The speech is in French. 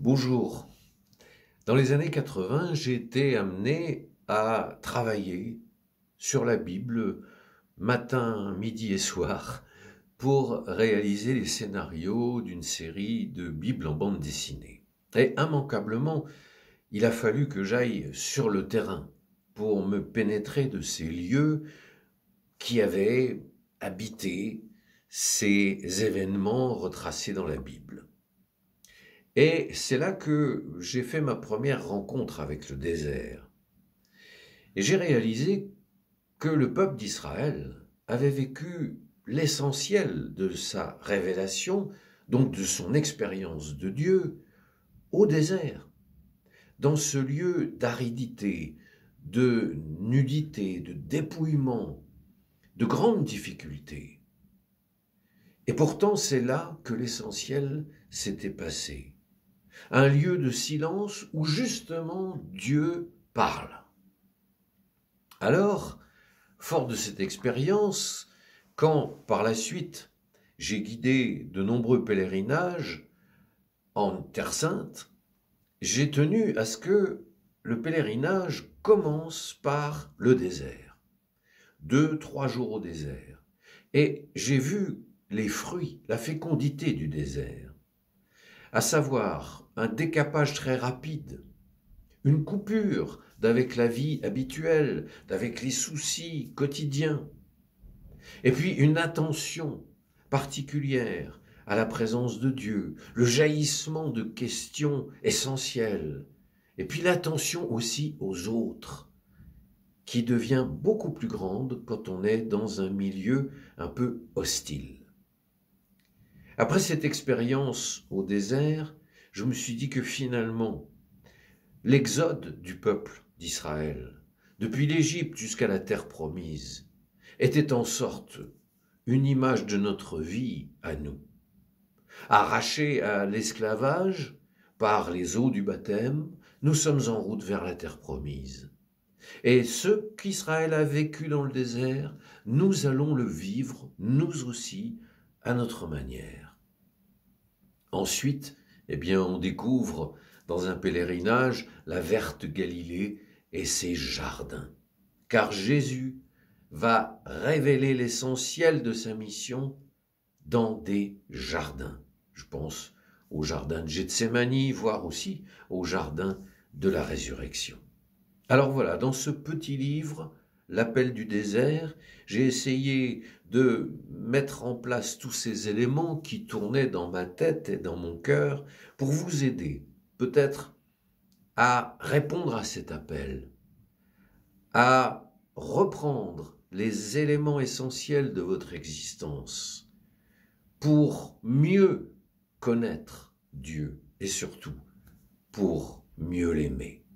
Bonjour. Dans les années 80, j'ai été amené à travailler sur la Bible matin, midi et soir pour réaliser les scénarios d'une série de Bibles en bande dessinée. Et immanquablement, il a fallu que j'aille sur le terrain pour me pénétrer de ces lieux qui avaient habité ces événements retracés dans la Bible. Et c'est là que j'ai fait ma première rencontre avec le désert. Et j'ai réalisé que le peuple d'Israël avait vécu l'essentiel de sa révélation, donc de son expérience de Dieu, au désert, dans ce lieu d'aridité, de nudité, de dépouillement, de grandes difficultés. Et pourtant, c'est là que l'essentiel s'était passé. Un lieu de silence où justement Dieu parle. Alors, fort de cette expérience, quand par la suite j'ai guidé de nombreux pèlerinages en Terre Sainte, j'ai tenu à ce que le pèlerinage commence par le désert. 2-3 jours au désert. Et j'ai vu les fruits, la fécondité du désert, à savoir un décapage très rapide, une coupure d'avec la vie habituelle, d'avec les soucis quotidiens, et puis une attention particulière à la présence de Dieu, le jaillissement de questions essentielles, et puis l'attention aussi aux autres, qui devient beaucoup plus grande quand on est dans un milieu un peu hostile. Après cette expérience au désert, je me suis dit que finalement, l'exode du peuple d'Israël, depuis l'Égypte jusqu'à la terre promise, était en sorte une image de notre vie à nous. Arrachés à l'esclavage par les eaux du baptême, nous sommes en route vers la terre promise. Et ce qu'Israël a vécu dans le désert, nous allons le vivre, nous aussi, à notre manière. Ensuite, on découvre dans un pèlerinage la verte Galilée et ses jardins. Car Jésus va révéler l'essentiel de sa mission dans des jardins. Je pense au jardin de Gethsémani, voire aussi au jardin de la résurrection. Alors voilà, dans ce petit livre, L'appel du désert, j'ai essayé de mettre en place tous ces éléments qui tournaient dans ma tête et dans mon cœur pour vous aider, peut-être, à répondre à cet appel, à reprendre les éléments essentiels de votre existence pour mieux connaître Dieu et surtout pour mieux l'aimer.